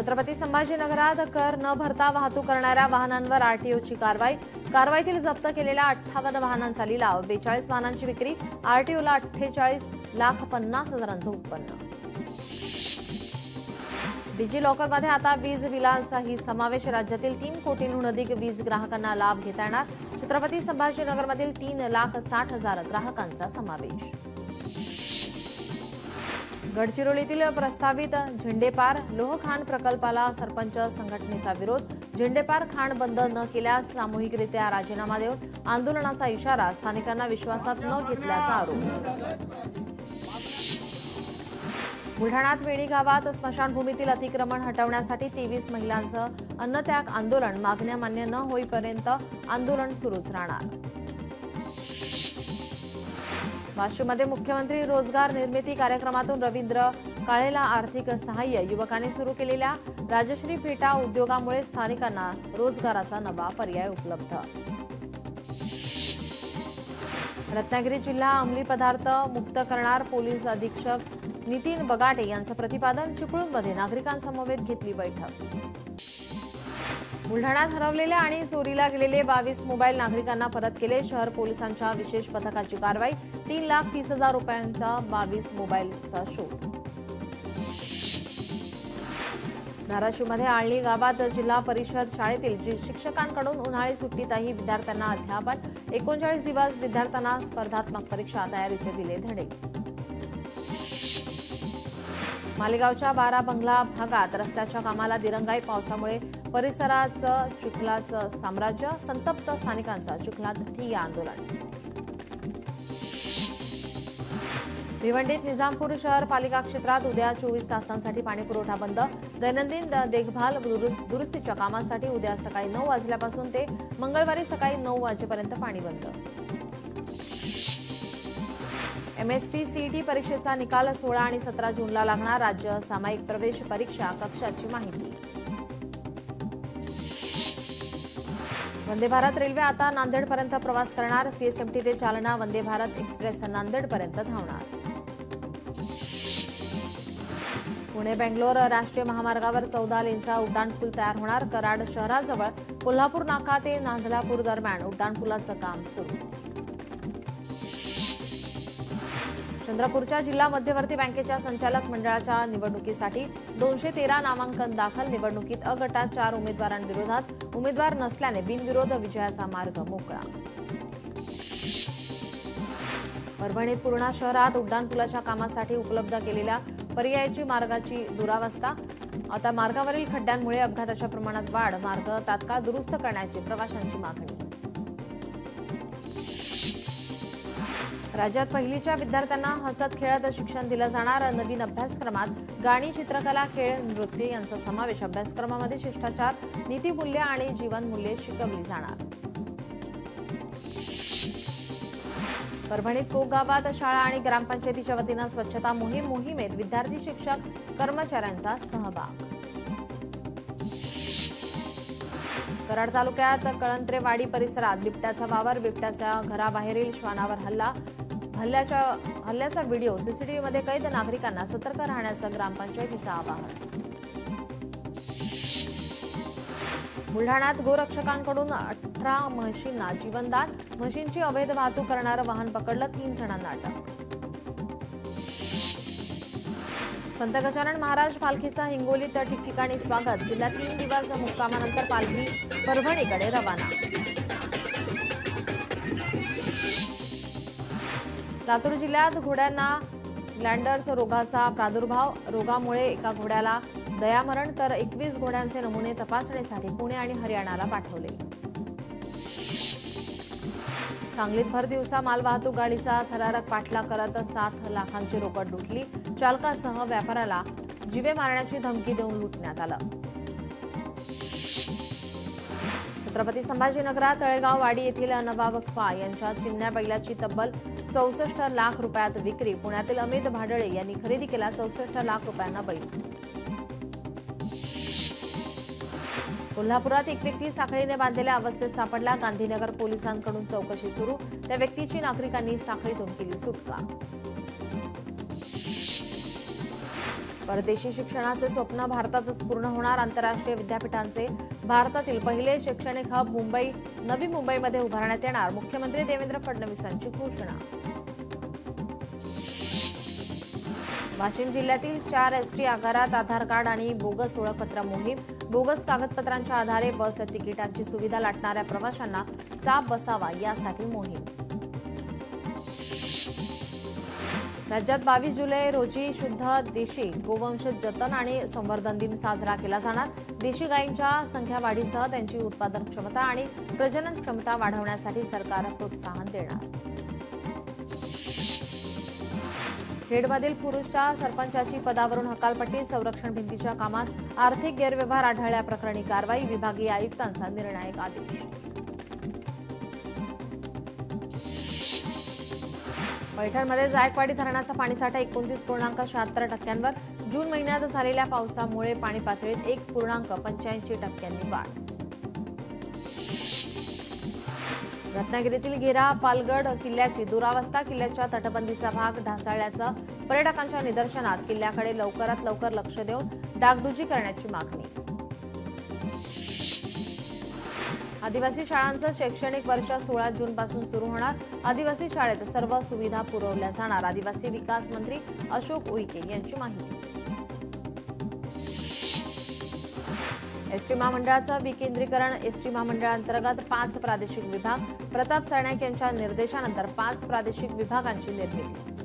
छत्रपती संभाजीनगरात कर न भरता वाहतूक करणाऱ्या वाहनांवर आरटीओची कारवाई। कारवाईतील जप्त केलेल्या 58 वाहनांचा लिलाव, 42 वाहनांची विक्री, आरटीओला 48,50,000 उत्पन्न। डिजी लॉकरमध्ये आता वीज बिलांचाही समावेश। राज्यातील 3 कोटींहून अधिक वीज ग्राहकांना लाभ घेता येणार। छत्रपती संभाजीनगरमधील 3,60,000 ग्राहकांचा समावेश। गडचिरोलीतील प्रस्तावित झेंडेपार लोहखाण प्रकल्पाला सरपंच संघटनेचा विरोध। झेंडेपार खाण बंद न केल्यास सामूहिकरित्या राजीनामा देऊन आंदोलनाचा इशारा। स्थानिकांना विश्वासात न घेतल्याचा आरोप। बुलढाण्यात वेणी गावात स्मशानभूमीतील अतिक्रमण हटवण्यासाठी 23 महिलांचं अन्नत्याग आंदोलन। मागण्या मान्य न होईपर्यंत आंदोलन सुरूच राहणार। वाशिममध्ये मुख्यमंत्री रोजगार निर्मिती कार्यक्रमातून रवींद्र काळेला आर्थिक सहाय्य। युवकांनी सुरू केलेल्या राजश्री पेटा उद्योगामुळे स्थानिकांना रोजगाराचा नवा पर्याय उपलब्ध। रत्नागिरी जिल्हा अंमली पदार्थ मुक्त करणार। पोलीस अधीक्षक नितीन बगाटे यांचं प्रतिपादन। चिपळूणमध्ये नागरिकांसमवेत घेतली बैठक। बुलढाण्यात हरवलेले आणि चोरीला गेलेले 22 मोबाईल नागरिकांना परत केले। शहर पोलिसांच्या विशेष पथकाची कारवाई। 3,30,000 रुपयांचा 22 मोबाईलचा शोध। धाराशिवमध्ये आळणी गावात जिल्हा परिषद शाळेतील शिक्षकांकडून उन्हाळी सुट्टीतही विद्यार्थ्यांना अध्यापन। 39 दिवस विद्यार्थ्यांना स्पर्धात्मक परीक्षा तयारीचे दिले धडे। मालेगावच्या 12 बंगला भागात रस्त्याच्या कामाला दिरंगाई। पावसामुळे परिसराचं चिखलाचं साम्राज्य। संतप्त स्थानिकांचा चिखलात ठिय्या आंदोलन। भिवंडीत निजामपूर शहर पालिका क्षेत्रात उद्या 24 तासांसाठी पाणीपुरवठा बंद। दैनंदिन देखभाल दुरुस्तीच्या कामासाठी उद्या सकाळी 9 वाजल्यापासून ते मंगळवारी सकाळी 9 वाजेपर्यंत पाणी बंद। एमएसटी सीईटी परीक्षेचा निकाल 16 आणि 17 जूनला लागणार। राज्य सामायिक प्रवेश परीक्षा कक्षाची माहिती। वंदे भारत रेल्वे आता नांदेडपर्यंत प्रवास करणार। सीएसएमटी ते जालना वंदे भारत एक्सप्रेस नांदेडपर्यंत धावणार। पुणे बेंगलोर राष्ट्रीय महामार्गावर 14 लेनचा उड्डाणपूल तयार होणार। कराड शहराजवळ कोल्हापूर नाका ते नांदलापूर दरम्यान उड्डाणपुलाचं काम सुरू। चंद्रपूरच्या जिल्हा मध्यवर्ती बँकेच्या संचालक मंडळाच्या निवडणुकीसाठी 213 नामांकन दाखल। निवडणुकीत अ गटात 4 उमेदवारांविरोधात उमेदवार नसल्याने बिनविरोध विजयाचा मार्ग मोकळा। परभणीत पूर्णा शहरात उड्डाणपुलाच्या कामासाठी उपलब्ध केलेल्या पर्यायी मार्गाची दुरावस्था। आता मार्गावरील खड्ड्यांमुळे अपघाताच्या प्रमाणात वाढ। मार्ग तात्काळ दुरुस्त करण्याची प्रवाशांची मागणी। राज्यात पहिलीच्या विद्यार्थ्यांना हसत खेळत शिक्षण दिलं जाणार। नवीन अभ्यासक्रमात गाणी, चित्रकला, खेळ, नृत्य यांचा समावेश। अभ्यासक्रमामध्ये शिष्टाचार, नीतिमूल्य आणि जीवनमूल्ये शिकवली जाणार। परभणीत कोक गावात शाळा आणि ग्रामपंचायतीच्या वतीनं स्वच्छता मोहिमेत विद्यार्थी, शिक्षक, कर्मचाऱ्यांचा सहभाग। कराड तालुक्यात कळंत्रेवाडी परिसरात बिबट्याचा वावर। बिबट्याच्या घराबाहेरील श्वानावर हल्ल्याचा व्हिडिओ सीसीटीव्हीमध्ये कैद। नागरिकांना सतर्क राहण्याचं ग्रामपंचायतीचं आवाहन। बुलढाण्यात गोरक्षकांकडून 18 म्हशींना जीवनदान। म्हशींची अवैध वाहतूक करणारं वाहन पकडलं। 3 जणांना अटक। संत गजानन महाराज पालखीचं हिंगोलीत ठिकठिकाणी स्वागत। जिल्ह्यात 3 दिवस मुक्कामानंतर पालखी परभणीकडे रवाना। लातूर जिल्ह्यात घोड्यांना ग्लँडर्स रोगाचा प्रादुर्भाव। रोगामुळे एका घोड्याला दयामरण तर 21 घोड्यांचे नमुने तपासणीसाठी पुणे आणि हरियाणाला पाठवले। सांगलीत भर दिवसा मालवाहतूक गाडीचा थरारक पाठलाग करत 7 लाखांची रोकड लुटली। चालकासह व्यापाऱ्याला जीवे मारण्याची धमकी देऊन लुटण्यात आलं। छत्रपती संभाजीनगरात तळेगाव वाडी येथील नवाब खवा यांच्या चिमण्या बैलाची तब्बल 64 लाख रुपयात विक्री। पुण्यातील अमित भाडळे यांनी खरेदी केला 64 लाख रुपयांना बैल। कोल्हापुरात एक व्यक्ती साखळीने बांधलेल्या अवस्थेत सापडला। गांधीनगर पोलिसांकडून चौकशी सुरू। त्या व्यक्तीची नागरिकांनी साखळीतून केली सुटका। परदेशी शिक्षणाचे स्वप्न भारतातच पूर्ण होणार. आंतरराष्ट्रीय विद्यापीठांचे भारतातील पहिले शैक्षणिक हब नवी मुंबईमध्ये उभारण्यात येणार. मुख्यमंत्री देवेंद्र फडणवीसांची घोषणा. वाशिम जिल्ह्यातील 4 एसटी आगारात आधार कार्ड आणि बोगस ओळखपत्र मोहीम. बोगस कागदपत्रांच्या आधारे बस तिकिटांची सुविधा लाटणाऱ्या प्रवाशांना चाप बसावा यासाठी मोहीम. राज्यात 22 जुलै रोजी शुद्ध देशी गोवंश जतन आणि संवर्धन दिन साजरा केला जाणार. देशी गायींच्या संख्या वाढीसह त्यांची उत्पादन क्षमता आणि प्रजनन क्षमता वाढवण्यासाठी सरकार प्रोत्साहन देणार. खेडमधील पुरुषच्या सरपंचाची पदावरून हकालपट्टी. संरक्षण भिंतीच्या कामात आर्थिक गैरव्यवहार आढळल्याप्रकरणी कारवाई. विभागीय आयुक्तांचा निर्णायक आदेश. पैठणमध्ये जायकवाडी धरणाचा पाणीसाठा 29.76%. जून महिन्यात झालेल्या पावसामुळे पाणी पातळीत 1.85% वाढ. रत्नागिरीतील घेरा पालगड किल्ल्याची दुरावस्था. किल्ल्याच्या तटबंदीचा भाग ढासळल्याचं पर्यटकांच्या निदर्शनात. किल्ल्याकडे लवकरात लवकर लक्ष देऊन डागडुजी करण्याची मागणी. आदिवासी शाळांचं शैक्षणिक वर्ष 16 जूनपासून सुरू होणार. आदिवासी शाळेत सर्व सुविधा पुरवल्या जाणार. आदिवासी विकास मंत्री अशोक उईके यांची माहिती. एसटी महामंडळाचं विकेंद्रीकरण. एसटी महामंडळांतर्गत 5 प्रादेशिक विभाग. प्रताप सरनाईक यांच्या निर्देशानंतर 5 प्रादेशिक विभागांची निर्मिती.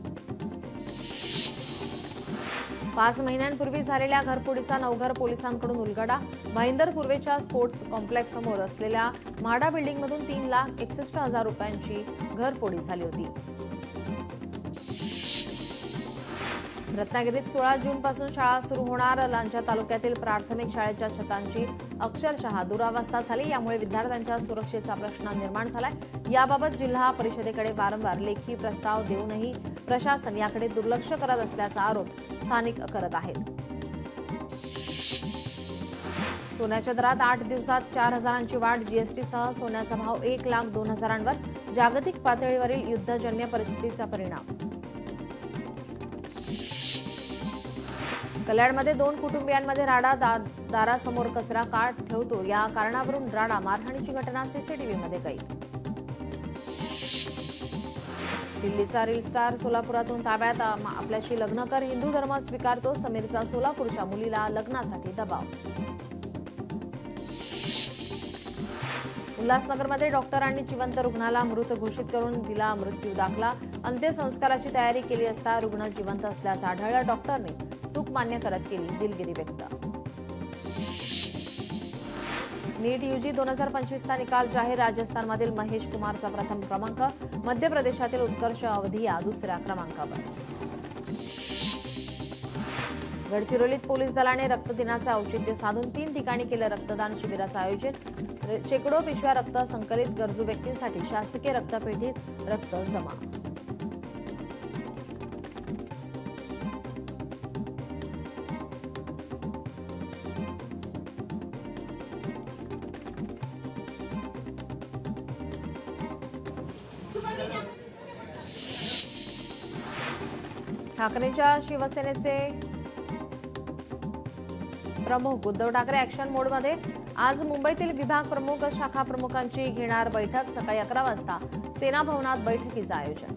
5 महिन्यांपूर्वी झालेल्या घरफोडीचा नवघर पोलिसांकडून उलगडा. भाईंदर पूर्वेच्या स्पोर्ट्स कॉम्प्लेक्स समोर असलेल्या म्हाडा बिल्डिंगमधून 3,61,000 रुपयांची घरफोडी झाली होती. रत्नागिरीत 16 जूनपासून शाळा सुरू होणार. लांजा तालुक्यातील प्राथमिक शाळेच्या छतांची अक्षरशः दुरावस्था झाली. यामुळे विद्यार्थ्यांच्या सुरक्षेचा प्रश्न निर्माण झालाय. याबाबत जिल्हा परिषदेकडे वारंवार लेखी प्रस्ताव देऊनही प्रशासन याकडे दुर्लक्ष करत असल्याचा आरोप स्थानिक करत आहेत. सोन्याच्या दरात 8 दिवसात 4,000ची वाढ. जीएसटीसह सोन्याचा भाव 1,02,000वर. जागतिक पातळीवरील युद्धजन्य परिस्थितीचा परिणाम. कल्याणमध्ये 2 कुटुंबियांमध्ये राडा. दारासमोर कचरा का ठेवतो या कारणावरून राडा. मारहाणीची घटना सीसीटीव्हीमध्ये कैद. दिल्लीचा रील स्टार सोलापुरातून ताब्यात. आपल्याशी लग्न कर, हिंदू धर्म स्वीकारतो. समीरचा सोलापूरच्या मुलीला लग्नासाठी दबाव. उल्हासनगरमध्ये डॉक्टरांनी जिवंत रुग्णाला मृत घोषित करून दिला मृत्यू दाखला. अंत्यसंस्काराची तयारी केली असता रुग्ण जिवंत असल्याचं आढळलं. डॉक्टरने चूक मान्य करत केली दिलगिरी व्यक्त. नीट यूजी 2025चा निकाल जाहीर. राजस्थानमधील महेश कुमारचा प्रथम क्रमांक. मध्य प्रदेशातील उत्कर्ष अवधिया 2ऱ्या क्रमांकावर. गडचिरोलीत पोलीस दलाने रक्तदिनाचे औचित्य साधून 3 ठिकाणी केलं रक्तदान शिबिराचं आयोजन. शेकडो पिशव्या रक्त संकलित. गरजू व्यक्तींसाठी शासकीय रक्तपेढीत रक्त जमा. ठाकरेंच्या शिवसेनेचे प्रमुख उद्धव ठाकरे ऍक्शन मोडमध्ये. आज मुंबईतील विभाग प्रमुख शाखा प्रमुखांची घेणार बैठक. सकाळी 11 वाजता सेना भवनात बैठकीचं आयोजन.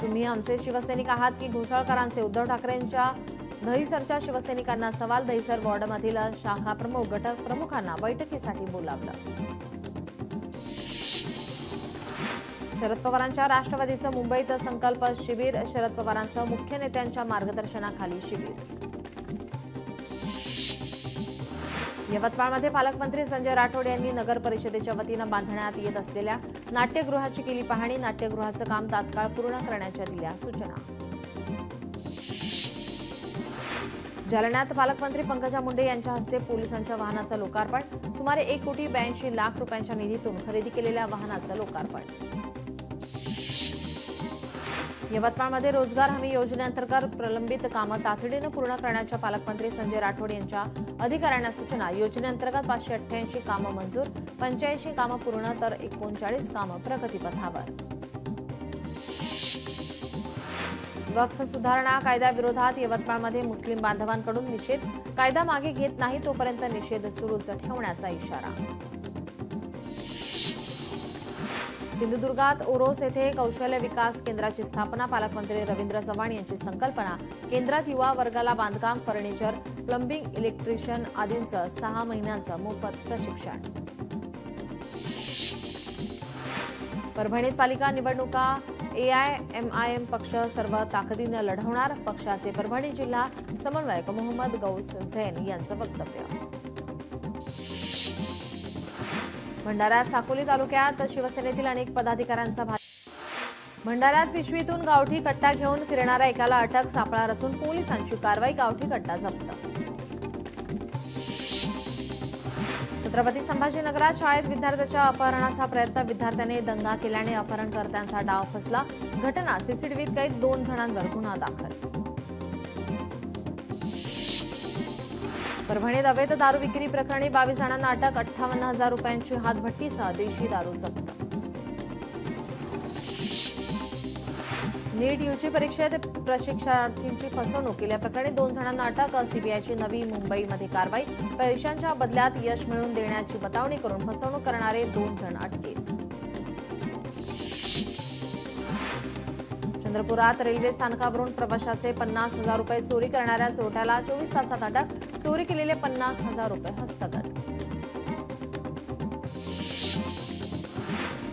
तुम्ही आमचे शिवसैनिक आहात की घोसाळकरांचे? उद्धव ठाकरेंच्या दहिसरच्या शिवसैनिकांना सवाल. दहिसर वॉर्डमधील शाखा प्रमुख घटक प्रमुखांना बैठकीसाठी बोलावलं. शरद पवारांच्या राष्ट्रवादीचं मुंबईत संकल्प शिबिर. शरद पवारांसह मुख्य नेत्यांच्या मार्गदर्शनाखाली शिबिर. यवतमाळमध्ये पालकमंत्री संजय राठोड यांनी नगर परिषदेच्या वतीनं बांधण्यात येत असलेल्या नाट्यगृहाची केली पाहणी. नाट्यगृहाचं काम तात्काळ पूर्ण करण्याच्या दिल्या सूचना. जालन्यात पालकमंत्री पंकजा मुंडे यांच्या हस्ते पोलिसांच्या वाहनाचं लोकार्पण. सुमारे 1,82,00,000 रुपयांच्या निधीतून खरेदी केलेल्या वाहनाचं लोकार्पण. यवतमाळमध्ये रोजगार हमी योजनेअंतर्गत प्रलंबित कामं तातडीनं पूर्ण करण्याच्या पालकमंत्री संजय राठोड यांच्या अधिकाऱ्यांना सूचना. योजनेअंतर्गत 588 कामं मंजूर. 85 कामं पूर्ण तर 39 कामं प्रगतीपथावर. वक्फ सुधारणा कायद्याविरोधात यवतमाळमध्ये मुस्लिम बांधवांकडून निषेध. कायदा मागे घेत नाही तोपर्यंत निषेध सुरूच ठेवण्याचा इशारा. सिंधुदुर्गात ओरोस येथे कौशल्य विकास केंद्राची स्थापना. पालकमंत्री रवींद्र चव्हाण यांची संकल्पना. केंद्रात युवा वर्गाला बांधकाम, फर्निचर, प्लंबिंग, इलेक्ट्रिशियन आदींचं 6 महिन्यांचं मोफत प्रशिक्षण. परभणीत पालिका निवडणुका AIMIM पक्ष सर्व ताकदीनं लढवणार. पक्षाचे परभणी जिल्हा समन्वयक मोहम्मद गौस झैन यांचं वक्तव्य. भंडाऱ्यात साकोली तालुक्यात शिवसेनेतील अनेक पदाधिकाऱ्यांचा भंडाऱ्यात पिशवीतून गावठी कट्टा घेऊन फिरणाऱ्या एकाला अटक. सापळा रचून पोलिसांची कारवाई. गावठी कट्टा जप्त. छत्रपती संभाजीनगरात शाळेत विद्यार्थ्याच्या अपहरणाचा प्रयत्न. विद्यार्थ्याने दंगा केल्याने अपहरणकर्त्यांचा डाव फसला. घटना सीसीटीव्हीत कैद. 2 जणांवर गुन्हा दाखल. परभणीत अवैध दारू विक्री प्रकरणी 22 जणांना अटक. 58,000 रुपयांची हातभट्टीसह देशी दारू जप्त. नीट यूजी परीक्षेत प्रशिक्षणार्थींची फसवणूक केल्याप्रकरणी 2 जणांना अटक. सीबीआयची नवी मुंबईमध्ये कारवाई. पैशांच्या बदल्यात यश मिळवून देण्याची बतावणी करून फसवणूक करणारे 2 जण अटकेत. चंद्रपुरात रेल्वे स्थानकावरून प्रवाशाचे 50,000 रुपये चोरी करणाऱ्या चोरट्याला 24 तासात अटक. चोरी केलेले 50,000 रुपये हस्तगत.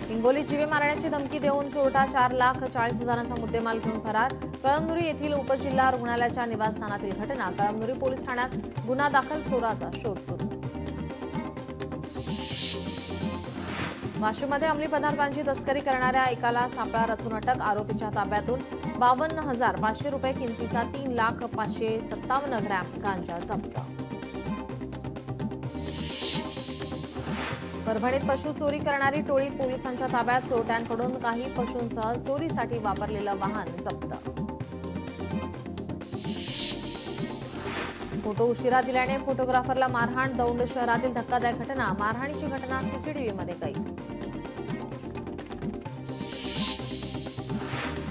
हिंगोली जीवे मारण्याची धमकी देऊन चोरटा 4,40,000चा मुद्देमाल घेऊन फरार. कळमनुरी येथील उपजिल्हा रुग्णालयाच्या निवासस्थानातील घटना. कळमनुरी पोलीस ठाण्यात गुन्हा दाखल. चोराचा शोध सुरू. वाशिममध्ये अंमली पदार्थांची तस्करी करणाऱ्या एकाला सापळा रचून अटक. आरोपीच्या ताब्यातून 52,500 रुपये किमतीचा 3,557 ग्रॅम गांजा जप्त. परभणीत पशु चोरी करणारी टोळी पोलिसांच्या ताब्यात. चोरट्यांकडून काही पशूंसह चोरीसाठी वापरलेलं वाहन जप्त. फोटो उशिरा दिल्याने फोटोग्राफरला मारहाण. दौंड शहरातील धक्कादायक घटना. मारहाणीची घटना सीसीटीव्हीमध्ये कैद.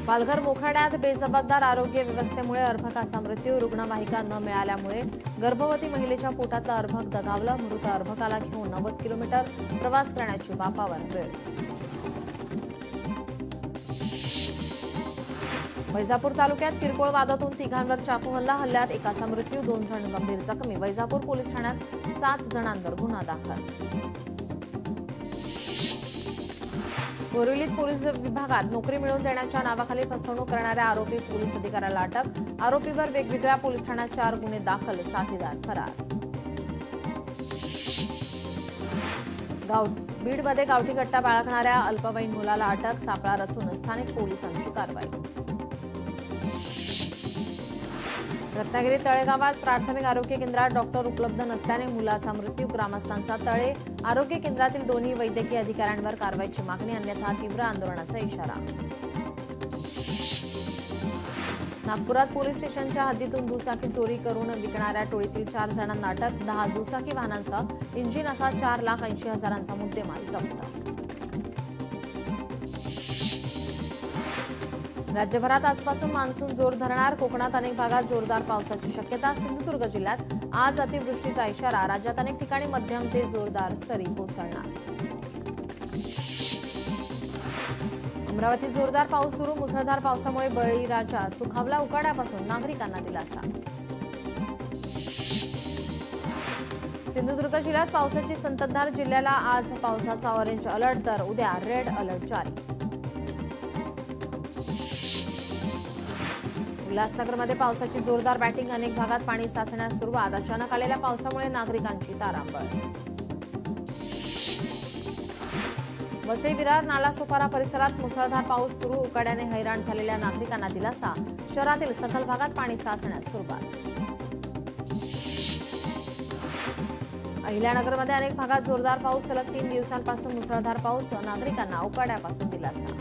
पालघर मोखाड्यात बेजबाबदार आरोग्य व्यवस्थेमुळे अर्भकाचा मृत्यू. रुग्णवाहिका न मिळाल्यामुळे गर्भवती महिलेच्या पोटातलं अर्भक दगावलं. मृत अर्भकाला घेऊन 90 किलोमीटर प्रवास करण्याची बापावर वेळ. वैजापूर तालुक्यात किरकोळ वादातून 3घांवर चाकू हल्ला. हल्ल्यात एकाचा मृत्यू. 2 जण गंभीर जखमी. वैजापूर पोलीस ठाण्यात 7 जणांवर गुन्हा दाखल. बोरिवलीत पोलीस विभागात नोकरी मिळवून देण्याच्या नावाखाली फसवणूक करणाऱ्या आरोपी पोलीस अधिकाऱ्याला अटक. आरोपीवर वेगवेगळ्या पोलीस ठाण्यात 4 गुन्हे दाखल. साथीदार फरार. बीडमध्ये गावठी कट्टा बाळगणाऱ्या अल्पवयीन मुलाला अटक. सापळा रचून स्थानिक पोलिसांची कारवाई. रत्नागिरी तळेगावात प्राथमिक आरोग्य केंद्रात डॉक्टर उपलब्ध नसल्याने मुलाचा मृत्यू. ग्रामस्थांचा तळे आरोग्य केंद्रातील दोन्ही वैद्यकीय अधिकाऱ्यांवर कारवाईची मागणी. अन्यथा तीव्र आंदोलनाचा इशारा. नागपुरात पोलीस स्टेशनच्या हद्दीतून दुचाकी चोरी करून विकणाऱ्या टोळीतील 4 जणांना अटक. 10 दुचाकी वाहनांसह इंजिन असा 4,80,000चा मुद्देमाल जप्त. राज्यभरात आजपासून मान्सून जोर धरणार. कोकणात अनेक भागात जोरदार पावसाची शक्यता. सिंधुदुर्ग जिल्ह्यात आज अतिवृष्टीचा इशारा. राज्यात अनेक ठिकाणी मध्यम ते जोरदार सरी कोसळणार. अमरावतीत जोरदार पाऊस सुरू. मुसळधार पावसामुळे बळीराजा सुखावला. उकाड्यापासून नागरिकांना दिलासा. सिंधुदुर्ग जिल्ह्यात पावसाची संततधार. जिल्ह्याला आज पावसाचा ऑरेंज अलर्ट तर उद्या रेड अलर्ट जारी. उल्हासनगरमध्ये पावसाची जोरदार बॅटिंग. अनेक भागात पाणी साचण्यास सुरुवात. अचानक आलेल्या पावसामुळे नागरिकांची तारांबळ. वसई विरार नालासोपारा परिसरात मुसळधार पाऊस सुरू. उकाड्याने हैराण झालेल्या नागरिकांना दिलासा. शहरातील सखल भागात पाणी साचण्यास सुरुवात. अहिल्यानगरमध्ये अनेक भागात जोरदार पाऊस. सलग 3 दिवसांपासून मुसळधार पाऊस. नागरिकांना उकाड्यापासून दिलासा.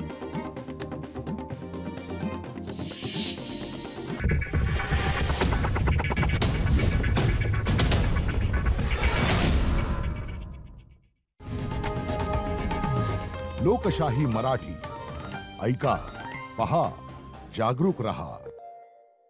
लोकशाही मराठी ऐका, पहा, जागरूक रहा.